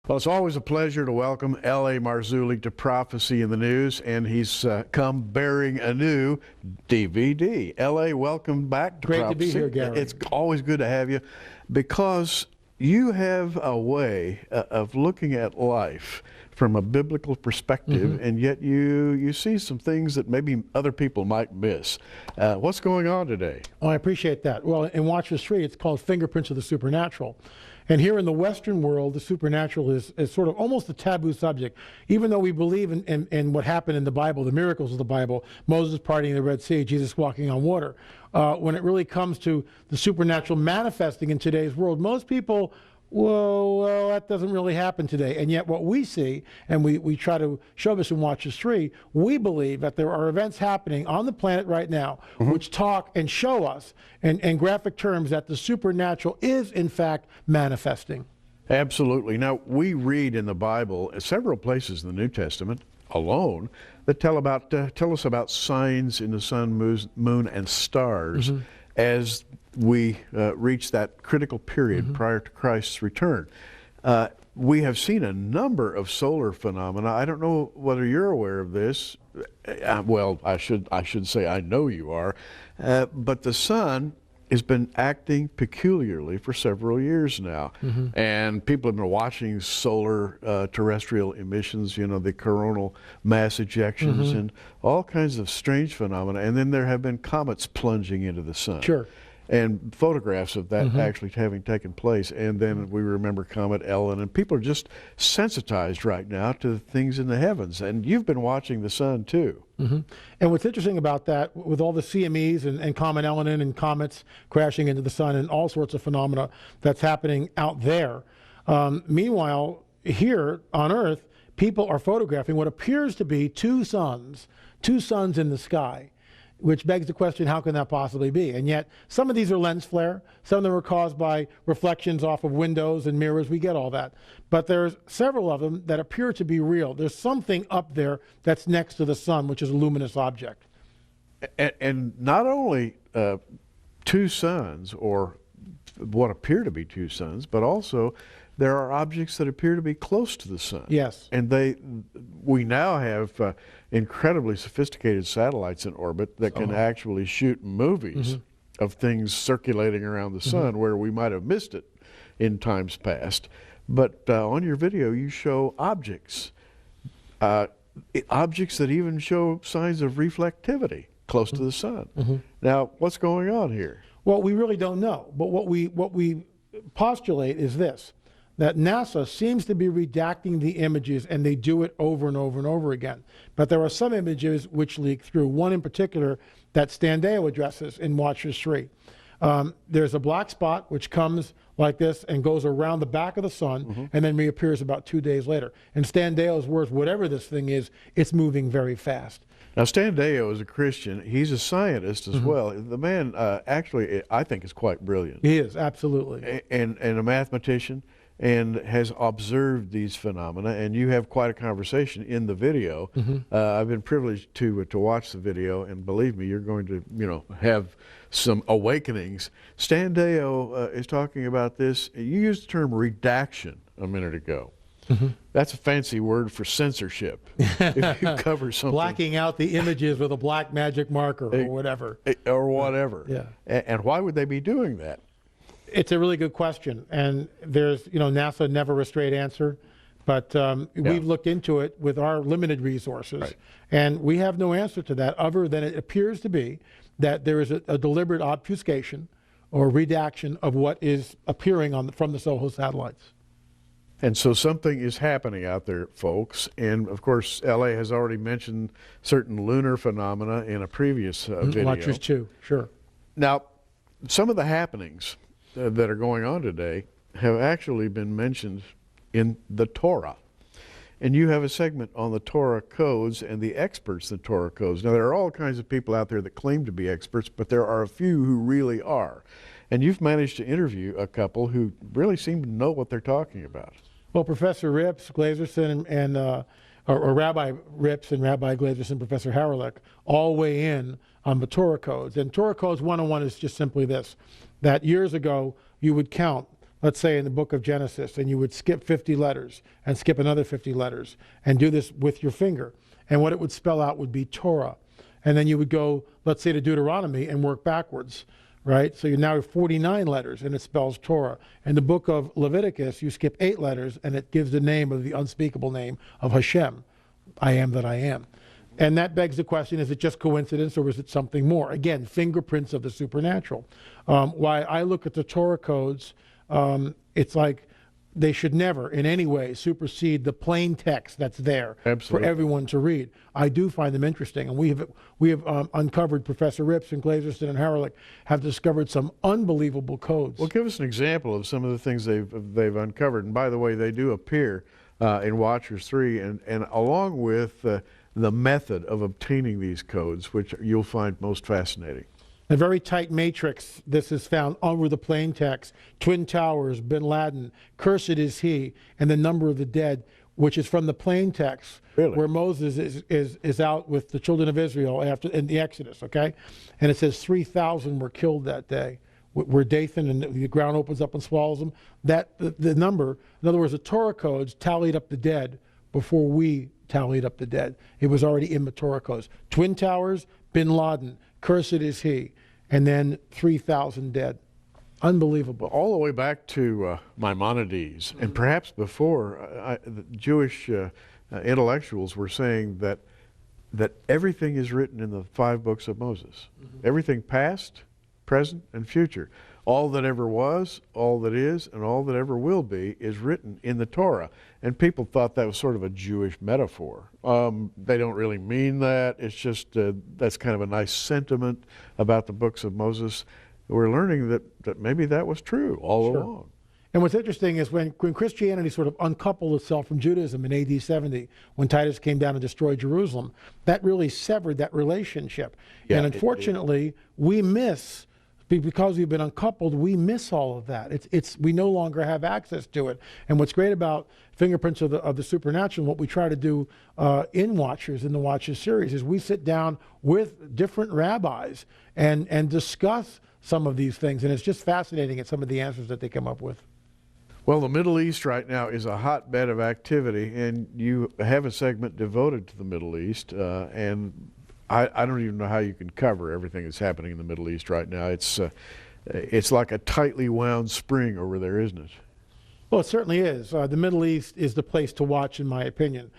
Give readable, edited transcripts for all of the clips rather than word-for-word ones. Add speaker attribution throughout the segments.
Speaker 1: Well, it's always a pleasure to welcome L.A. Marzulli to Prophecy in the News, and he's come bearing a new DVD. L.A., welcome back to
Speaker 2: Great
Speaker 1: Prophecy.
Speaker 2: to be here, Gary.
Speaker 1: It's always good to have you because you have a way of looking at life from a biblical perspective, and yet you see some things that maybe other people might miss. What's going on today?
Speaker 2: Oh, I appreciate that. Well, in Watch the Street, it's called Fingerprints of the Supernatural. And here in the Western world, the supernatural is sort of almost a taboo subject. Even though we believe in what happened in the Bible, the miracles of the Bible, Moses parting the Red Sea, Jesus walking on water, when it really comes to the supernatural manifesting in today's world, most people, well, that doesn't really happen today. And yet what we see, and we try to show this in Watch the Street, we believe that there are events happening on the planet right now which talk and show us in graphic terms that the supernatural is in fact manifesting.
Speaker 1: Absolutely. Now, we read in the Bible, several places in the New Testament alone, that tell us about signs in the sun, moon, and stars as we reach that critical period prior to Christ's return. We have seen a number of solar phenomena. I don't know whether you're aware of this. Well, I should say I know you are. But the sun has been acting peculiarly for several years now. And people have been watching solar terrestrial emissions, you know, the coronal mass ejections and all kinds of strange phenomena. And then there have been comets plunging into the sun.
Speaker 2: Sure.
Speaker 1: And photographs of that actually having taken place. And then we remember Comet Ellen, and people are just sensitized right now to the things in the heavens. And you've been watching the sun too.
Speaker 2: And what's interesting about that, with all the CMEs and Comet Ellen and comets crashing into the sun and all sorts of phenomena that's happening out there, meanwhile, here on Earth, people are photographing what appears to be two suns in the sky, which begs the question, how can that possibly be? And yet, some of these are lens flare. Some of them are caused by reflections off of windows and mirrors. We get all that. But there's several of them that appear to be real. There's something up there that's next to the sun, which is a luminous object.
Speaker 1: And not only two suns, or what appear to be two suns, but also there are objects that appear to be close to the sun.
Speaker 2: Yes.
Speaker 1: And we now have incredibly sophisticated satellites in orbit that can actually shoot movies of things circulating around the sun where we might have missed it in times past. But on your video, you show objects, objects that even show signs of reflectivity close to the sun. Now, what's going on here?
Speaker 2: Well, we really don't know. But what we postulate is this, that NASA seems to be redacting the images, and they do it over and over and over again. But there are some images which leak through. One in particular that Standeo addresses in Watch the Street. There's a black spot which comes like this and goes around the back of the sun and then reappears about 2 days later. In Standeo's words, whatever this thing is, it's moving very fast.
Speaker 1: Now, Standeo is a Christian. He's a scientist as well. The man actually, I think, is quite brilliant.
Speaker 2: He is, absolutely.
Speaker 1: And a mathematician, and has observed these phenomena, and you have quite a conversation in the video. I've been privileged to watch the video, and believe me, you're going to, you know, have some awakenings. Standeo is talking about this. You used the term redaction a minute ago. That's a fancy word for censorship. If you cover something,
Speaker 2: blacking out the images with a black magic marker or whatever.
Speaker 1: Or whatever.
Speaker 2: Yeah.
Speaker 1: And why would they be doing that?
Speaker 2: It's a really good question, and there's, you know, NASA never a straight answer, but we've looked into it with our limited resources, and we have no answer to that other than it appears to be that there is a deliberate obfuscation or redaction of what is appearing from the SOHO satellites.
Speaker 1: And so something is happening out there, folks. And of course, LA has already mentioned certain lunar phenomena in a previous video.
Speaker 2: Watchers too, sure.
Speaker 1: Now, some of the happenings that are going on today have actually been mentioned in the Torah. And you have a segment on the Torah codes and the experts in the Torah codes. Now, there are all kinds of people out there that claim to be experts, but there are a few who really are. And you've managed to interview a couple who really seem to know what they're talking about.
Speaker 2: Well, Professor Rips, Glazerson, or Rabbi Rips and Rabbi Glazerson, Professor Haralick, all weigh in on the Torah codes. And Torah codes 101 is just simply this, that years ago you would count let's say in the book of Genesis, and you would skip 50 letters and skip another 50 letters and do this with your finger. And what it would spell out would be Torah. And then you would go, let's say, to Deuteronomy and work backwards, right? So you now have 49 letters and it spells Torah. In the book of Leviticus, you skip 8 letters and it gives the name of the unspeakable name of Hashem, I am that I am. And that begs the question, is it just coincidence or is it something more? Again, fingerprints of the supernatural. Why I look at the Torah codes, it's like they should never in any way supersede the plain text that's there for everyone to read. I do find them interesting, and we have uncovered, Professor Rips and Glazerston and Haralick have discovered some unbelievable codes.
Speaker 1: Well, give us an example of some of the things they've uncovered. And by the way, they do appear in Watchers 3, and along with the method of obtaining these codes, which you'll find most fascinating.
Speaker 2: A very tight matrix. This is found over the plain text. Twin Towers, Bin Laden, cursed is he, and the number of the dead, which is from the plain text,
Speaker 1: really?
Speaker 2: Where Moses is out with the children of Israel in the Exodus, okay? And it says 3,000 were killed that day. Where Dathan and the ground opens up and swallows them. The number, in other words, the Torah codes tallied up the dead before we tallied up the dead. It was already in the Torah codes. Twin Towers, Bin Laden, cursed is he, and then 3,000 dead. Unbelievable.
Speaker 1: All the way back to Maimonides, and perhaps before, the Jewish intellectuals were saying that everything is written in the 5 books of Moses. Everything past, present, and future. All that ever was, all that is, and all that ever will be is written in the Torah. And people thought that was sort of a Jewish metaphor. They don't really mean that. It's just that's kind of a nice sentiment about the books of Moses. We're learning that maybe that was true all along.
Speaker 2: And what's interesting is when Christianity sort of uncoupled itself from Judaism in AD 70, when Titus came down and destroyed Jerusalem, that really severed that relationship. Yeah, and unfortunately, we miss, because we've been uncoupled, we miss all of that. We no longer have access to it. And what's great about Fingerprints of the Supernatural, and what we try to do in the Watchers series, is we sit down with different rabbis and discuss some of these things. And it's just fascinating at some of the answers that they come up with.
Speaker 1: Well, the Middle East right now is a hotbed of activity, and you have a segment devoted to the Middle East, and I don't even know how you can cover everything that's happening in the Middle East right now. It's like a tightly wound spring over there, isn't it?
Speaker 2: Well, it certainly is. The Middle East is the place to watch, in my opinion.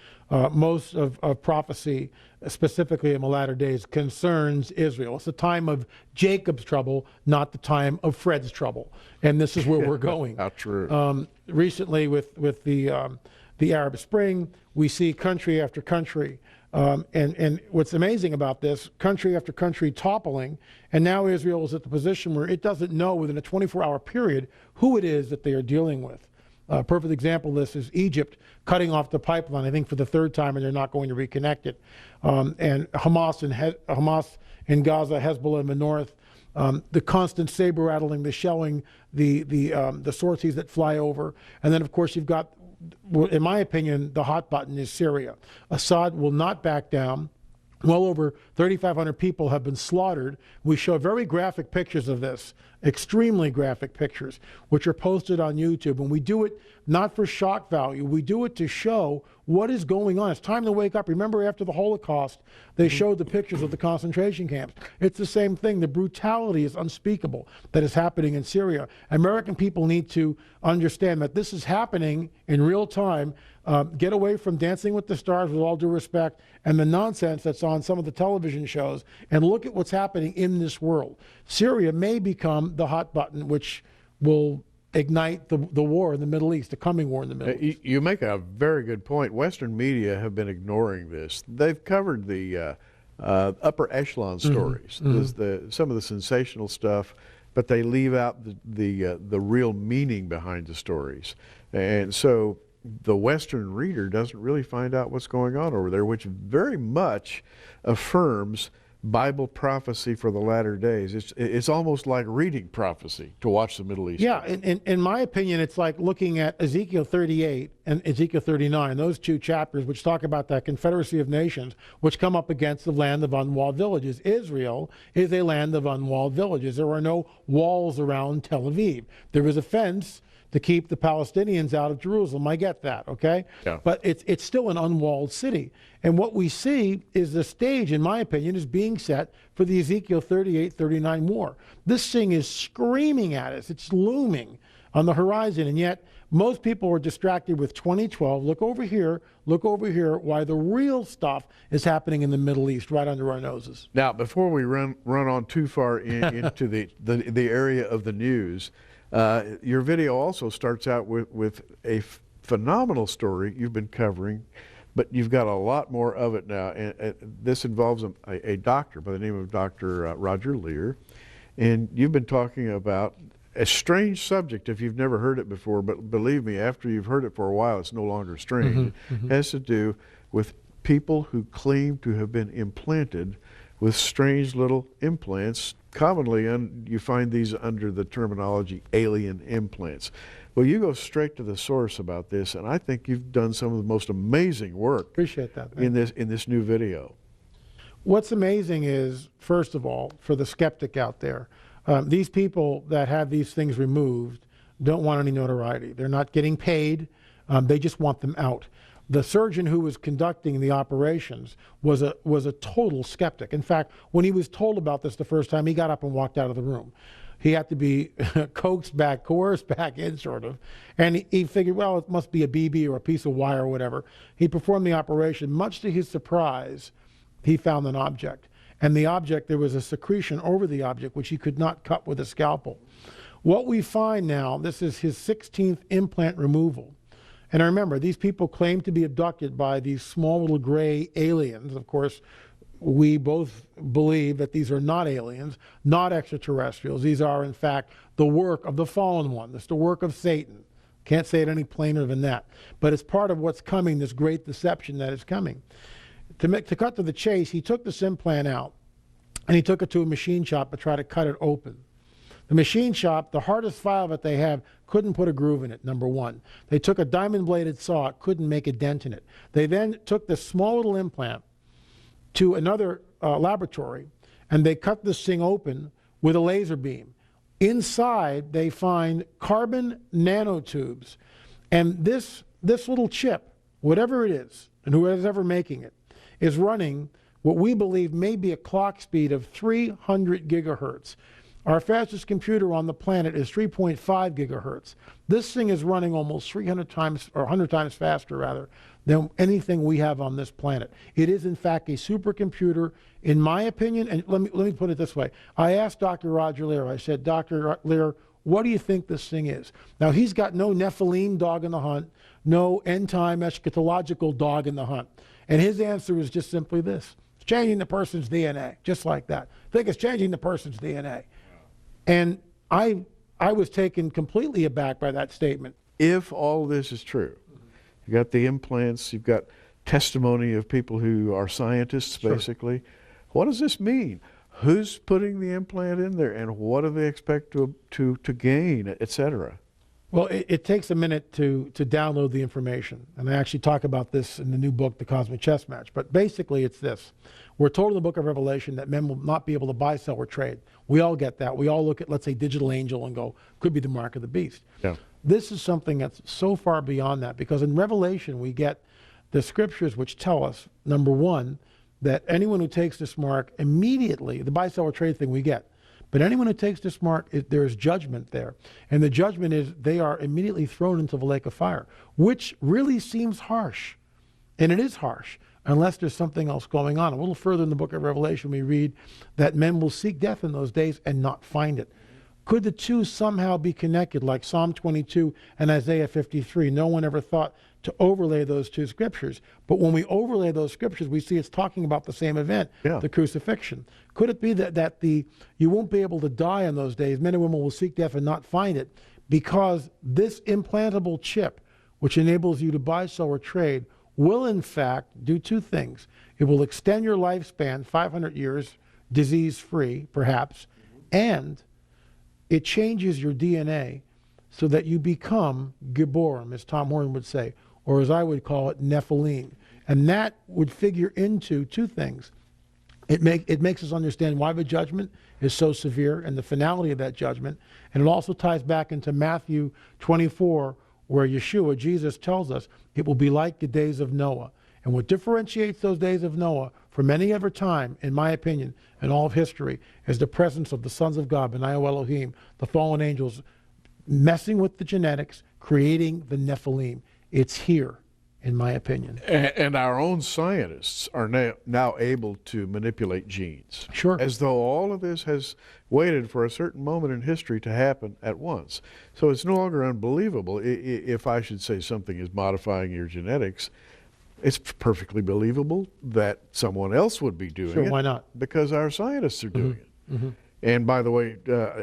Speaker 2: Most of prophecy, specifically in the latter days, concerns Israel. It's the time of Jacob's trouble, not the time of Fred's trouble. And this is where we're going.
Speaker 1: How true.
Speaker 2: Recently, with the Arab Spring, we see country after country. And what's amazing about this, country after country toppling, and now Israel is at the position where it doesn't know within a 24-hour period who it is that they are dealing with. A perfect example of this is Egypt cutting off the pipeline, I think for the 3rd time, and they're not going to reconnect it. And Hamas in Gaza, Hezbollah in the north, the constant saber rattling, the shelling, the sorties that fly over. And then, of course, you've got, in my opinion, the hot button is Syria. Assad will not back down. Well over 3,500 people have been slaughtered. We show very graphic pictures of this, extremely graphic pictures, which are posted on YouTube. And we do it not for shock value. We do it to show what is going on. It's time to wake up. Remember, after the Holocaust, they showed the pictures of the concentration camps. It's the same thing. The brutality is unspeakable that is happening in Syria. American people need to understand that this is happening in real time. Get away from Dancing with the Stars, with all due respect, and the nonsense that's on some of the television shows, and look at what's happening in this world. Syria may become the hot button, which will ignite the war in the Middle East, the coming war in the Middle East.
Speaker 1: You make a very good point. Western media have been ignoring this. They've covered the upper echelon stories, some of the sensational stuff, but they leave out the real meaning behind the stories. And so the Western reader doesn't really find out what's going on over there, which very much affirms Bible prophecy for the latter days. It's almost like reading prophecy to watch the Middle East.
Speaker 2: Yeah, in my opinion, it's like looking at Ezekiel 38 and Ezekiel 39, those 2 chapters which talk about that confederacy of nations which come up against the land of unwalled villages. Israel is a land of unwalled villages. There are no walls around Tel Aviv. There is a fence to keep the Palestinians out of Jerusalem. I get that, okay?
Speaker 1: Yeah.
Speaker 2: But it's still an unwalled city. And what we see is the stage, in my opinion, is being set for the Ezekiel 38-39 war. This thing is screaming at us. It's looming on the horizon, and yet most people are distracted with 2012. Look over here, why the real stuff is happening in the Middle East right under our noses.
Speaker 1: Now, before we run on too far into the area of the news, your video also starts out with a phenomenal story you've been covering, but you've got a lot more of it now. And this involves a doctor by the name of Dr. Roger Lear, and you've been talking about a strange subject if you've never heard it before, but believe me, after you've heard it for a while, it's no longer strange. It has to do with people who claim to have been implanted with strange little implants. Commonly, you find these under the terminology alien implants. Well, you go straight to the source about this, and I think you've done some of the most amazing work.
Speaker 2: Appreciate that.
Speaker 1: In this new video.
Speaker 2: What's amazing is, first of all, for the skeptic out there, these people that have these things removed don't want any notoriety. They're not getting paid. They just want them out. The surgeon who was conducting the operations was a total skeptic. In fact, when he was told about this the first time, he got up and walked out of the room. He had to be coaxed back, coerced back in, sort of. And he figured, well, it must be a BB or a piece of wire or whatever. He performed the operation. Much to his surprise, he found an object. And the object, there was a secretion over the object which he could not cut with a scalpel. What we find now, this is his 16th implant removal. And I remember, these people claim to be abducted by these small little gray aliens. Of course, we both believe that these are not aliens, not extraterrestrials. These are, in fact, the work of the fallen one. It's the work of Satan. Can't say it any plainer than that. But it's part of what's coming, this great deception that is coming. To cut to the chase, he took this implant out, and he took it to a machine shop to try to cut it open. The machine shop, the hardest file that they have, couldn't put a groove in it, number one. They took a diamond-bladed saw, couldn't make a dent in it. They then took this small little implant to another laboratory, and they cut this thing open with a laser beam. Inside, they find carbon nanotubes. And this little chip, whatever it is, and whoever's ever making it, is running what we believe may be a clock speed of 300 gigahertz. Our fastest computer on the planet is 3.5 gigahertz. This thing is running almost 300 times, or 100 times faster, rather, than anything we have on this planet. It is, in fact, a supercomputer, in my opinion, and let me put it this way. I asked Dr. Roger Lear, I said, Dr. Lear, what do you think this thing is? Now, he's got no Nephilim dog in the hunt, no end-time eschatological dog in the hunt. And his answer is just simply this. It's changing the person's DNA, just like that. I think it's changing the person's DNA. And I was taken completely aback by that statement.
Speaker 1: If all this is true, you've got the implants, you've got testimony of people who are scientists, basically. Sure. What does this mean? Who's putting the implant in there, and what do they expect to gain, et cetera?
Speaker 2: Well, it takes a minute to download the information. And I actually talk about this in the new book, The Cosmic Chess Match. But basically, it's this. We're told in the book of Revelation that men will not be able to buy, sell, or trade. We all get that. We all look at, let's say, digital angel and go, could be the mark of the beast. Yeah. This is something that's so far beyond that, because in Revelation, we get the scriptures which tell us, number one, that anyone who takes this mark immediately, the buy, sell, or trade thing we get, but anyone who takes this mark, there is judgment there. And the judgment is they are immediately thrown into the lake of fire, which really seems harsh. And it is harsh, unless there's something else going on. A little further in the book of Revelation, we read that men will seek death in those days and not find it. Could the two somehow be connected, like Psalm 22 and Isaiah 53? No one ever thought to overlay those two scriptures. But when we overlay those scriptures, we see it's talking about the same event, the crucifixion. Could it be that you won't be able to die in those days? Men and women will seek death and not find it, because this implantable chip, which enables you to buy, sell, or trade, will in fact do two things. It will extend your lifespan 500 years, disease-free, perhaps, and it changes your DNA so that you become Gibborim, as Tom Horn would say, or as I would call it, Nephilim. And that would figure into two things. It makes us understand why the judgment is so severe and the finality of that judgment. And it also ties back into Matthew 24, where Yeshua, Jesus, tells us it will be like the days of Noah. And what differentiates those days of Noah from any other time, in my opinion, in all of history, is the presence of the sons of God, B'nai Elohim, the fallen angels, messing with the genetics, creating the Nephilim. It's here, in my opinion.
Speaker 1: And our own scientists are now able to manipulate genes.
Speaker 2: Sure.
Speaker 1: As though all of this has waited for a certain moment in history to happen at once. So it's no longer unbelievable if I should say something is modifying your genetics. It's perfectly believable that someone else would be doing it.
Speaker 2: Sure, why not?
Speaker 1: Because our scientists are doing it.
Speaker 2: Mm-hmm.
Speaker 1: And by the way,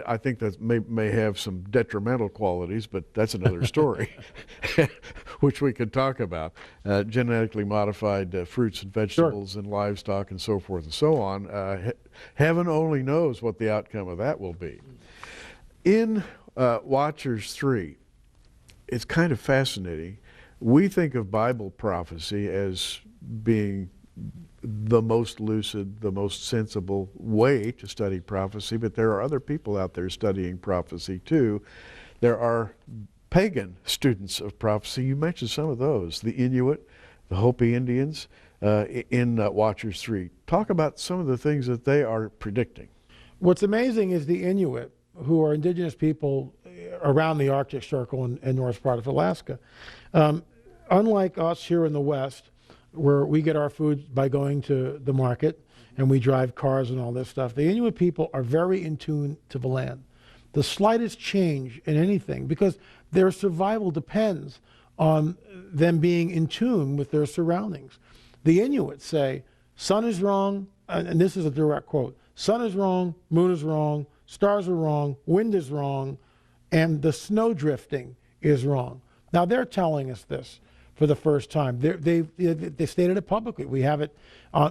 Speaker 1: I think that may have some detrimental qualities, but that's another story, which we could talk about. Genetically modified fruits and vegetables and livestock and so forth and so on. Heaven only knows what the outcome of that will be. In Watchers 3, it's kind of fascinating. We think of Bible prophecy as being the most lucid, the most sensible way to study prophecy, but there are other people out there studying prophecy too. There are pagan students of prophecy. You mentioned some of those, the Inuit, the Hopi Indians, in Watchers 3. Talk about some of the things that they are predicting.
Speaker 2: What's amazing is the Inuit, who are indigenous people around the Arctic Circle and north part of Alaska. Unlike us here in the West, where we get our food by going to the market and we drive cars and all this stuff, the Inuit people are very in tune to the land. The slightest change in anything, because their survival depends on them being in tune with their surroundings. The Inuit say, sun is wrong, and this is a direct quote, sun is wrong, moon is wrong, stars are wrong, wind is wrong, and the snow drifting is wrong. Now they're telling us this for the first time. They stated it publicly. We have it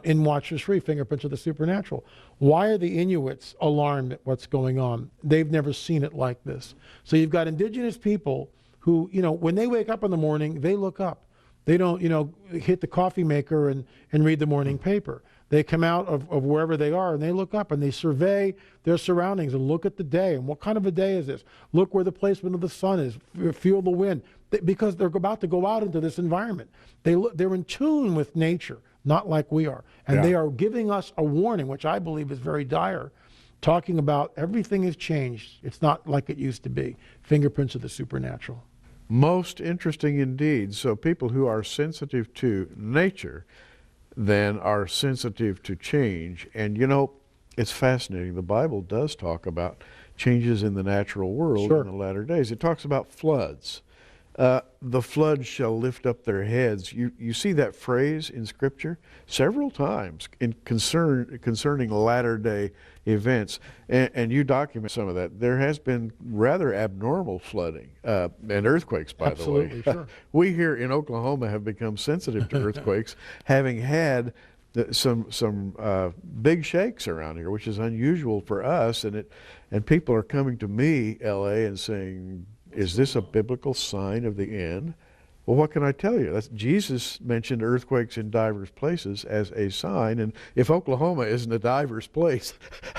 Speaker 2: in Watchers 3, Fingerprints of the Supernatural. Why are the Inuits alarmed at what's going on? They've never seen it like this. So you've got indigenous people who, when they wake up in the morning, they look up. They don't, hit the coffee maker and read the morning paper. They come out of wherever they are and they look up and they survey their surroundings and look at the day. And what kind of a day is this? Look where the placement of the sun is. Feel the wind. Because they're about to go out into this environment. They're in tune with nature, not like we are. And they are giving us a warning, which I believe is very dire, talking about everything has changed. It's not like it used to be. Fingerprints of the supernatural.
Speaker 1: Most interesting indeed. So people who are sensitive to nature then are sensitive to change. And it's fascinating. The Bible does talk about changes in the natural world in the latter days. It talks about floods. The flood shall lift up their heads. You see that phrase in Scripture several times concerning latter-day events, and you document some of that. There has been rather abnormal flooding and earthquakes, by the way.
Speaker 2: Absolutely, sure.
Speaker 1: We here in Oklahoma have become sensitive to earthquakes, having had some big shakes around here, which is unusual for us, and people are coming to me, L.A., and saying, is this a biblical sign of the end? Well, what can I tell you? Jesus mentioned earthquakes in divers places as a sign, and if Oklahoma isn't a divers place,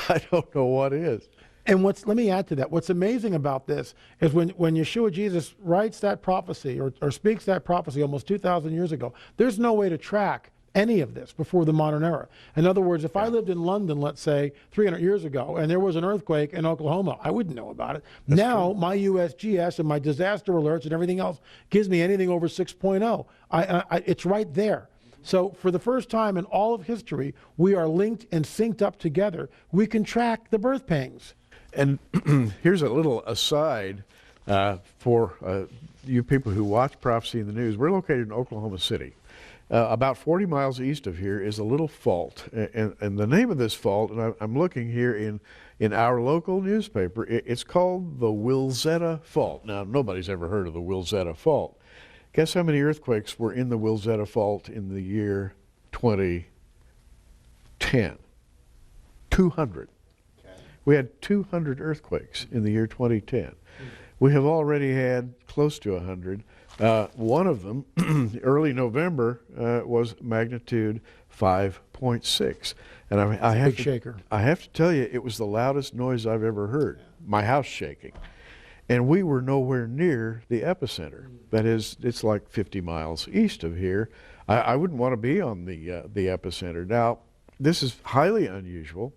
Speaker 1: I don't know what is.
Speaker 2: And let me add to that. What's amazing about this is when Yeshua Jesus writes that prophecy or speaks that prophecy almost 2,000 years ago, there's no way to track any of this before the modern era. In other words, if I lived in London, let's say 300 years ago, and there was an earthquake in Oklahoma, I wouldn't know about it. That's now, true. My USGS and my disaster alerts and everything else gives me anything over 6.0. It's right there. So for the first time in all of history, we are linked and synced up together. We can track the birth pangs.
Speaker 1: And here's a little aside for you people who watch prophecy in the news. We're located in Oklahoma City. About 40 miles east of here is a little fault, and the name of this fault, and I'm looking here in our local newspaper, it's called the Wilzetta Fault. Now, nobody's ever heard of the Wilzetta Fault. Guess how many earthquakes were in the Wilzetta Fault in the year 2010? 200. Okay. We had 200 earthquakes in the year 2010. We have already had close to 100. One of them, early November, was magnitude 5.6. And I have
Speaker 2: big shaker.
Speaker 1: I have to tell you, it was the loudest noise I've ever heard. My house shaking. And we were nowhere near the epicenter. That is, it's like 50 miles east of here. I wouldn't want to be on the epicenter. Now, this is highly unusual.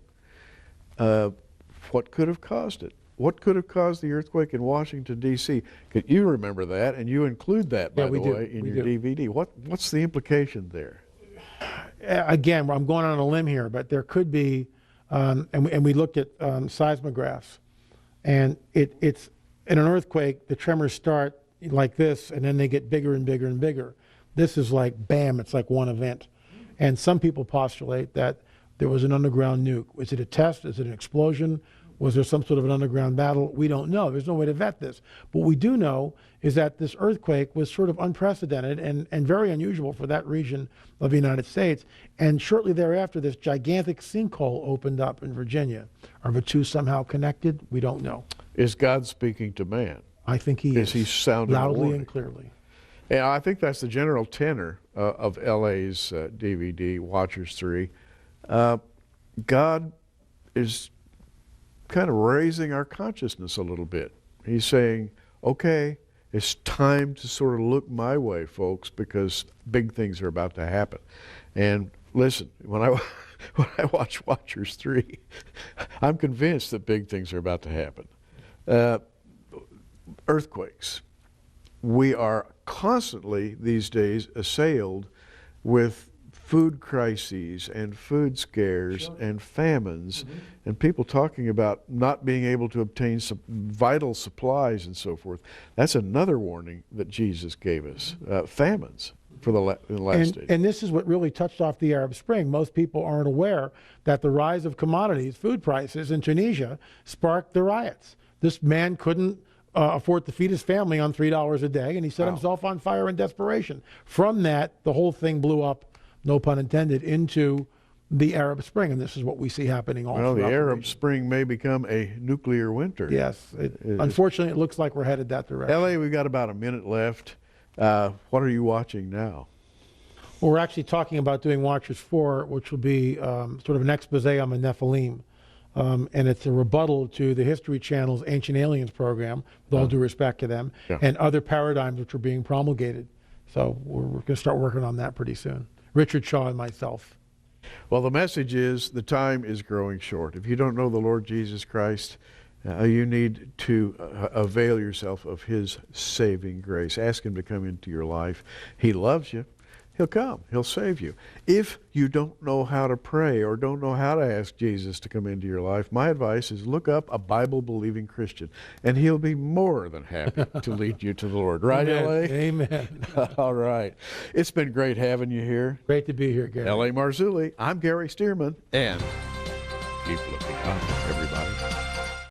Speaker 1: What could have caused it? What could have caused the earthquake in Washington, D.C.? You remember that, and you include that, by the way, in your DVD. What's the implication there?
Speaker 2: Again, I'm going on a limb here, but there could be, and we looked at seismographs, and it's in an earthquake, the tremors start like this, and then they get bigger and bigger and bigger. This is like, bam, it's like one event. And some people postulate that there was an underground nuke. Was it a test? Is it an explosion? Was there some sort of an underground battle? We don't know. There's no way to vet this. What we do know is that this earthquake was sort of unprecedented and very unusual for that region of the United States. And shortly thereafter, this gigantic sinkhole opened up in Virginia. Are the two somehow connected? We don't know.
Speaker 1: Is God speaking to man?
Speaker 2: I think he is.
Speaker 1: Is he sounding
Speaker 2: loudly and clearly?
Speaker 1: Yeah, I think that's the general tenor of LA's DVD, Watchers 3. God is kind of raising our consciousness a little bit. He's saying, okay, it's time to sort of look my way, folks, because big things are about to happen. And listen, when I watch Watchers 3, I'm convinced that big things are about to happen. Earthquakes. We are constantly these days assailed with food crises and food scares and famines, and people talking about not being able to obtain some vital supplies and so forth. That's another warning that Jesus gave us, famines for the last days.
Speaker 2: And this is what really touched off the Arab Spring. Most people aren't aware that the rise of commodities, food prices in Tunisia, sparked the riots. This man couldn't afford to feed his family on $3 a day, and he set himself on fire in desperation. From that, the whole thing blew up, no pun intended, into the Arab Spring, and this is what we see happening all throughout
Speaker 1: the Arab
Speaker 2: region.
Speaker 1: Spring may become a nuclear winter.
Speaker 2: Yes. Unfortunately, it looks like we're headed that direction.
Speaker 1: L.A., we've got about a minute left. What are you watching now?
Speaker 2: Well, we're actually talking about doing Watchers 4, which will be sort of an expose on the Nephilim. And it's a rebuttal to the History Channel's Ancient Aliens program, with all due respect to them, and other paradigms which are being promulgated. So we're going to start working on that pretty soon. Richard Shaw and myself.
Speaker 1: Well, the message is the time is growing short. If you don't know the Lord Jesus Christ, you need to avail yourself of his saving grace. Ask him to come into your life. He loves you. He'll come. He'll save you. If you don't know how to pray or don't know how to ask Jesus to come into your life, my advice is look up a Bible-believing Christian, and he'll be more than happy to lead you to the Lord. Right,
Speaker 2: Amen.
Speaker 1: L.A.?
Speaker 2: Amen.
Speaker 1: All right. It's been great having you here.
Speaker 2: Great to be here, Gary.
Speaker 1: L.A. Marzulli. I'm Gary Stearman, and keep looking up, everybody.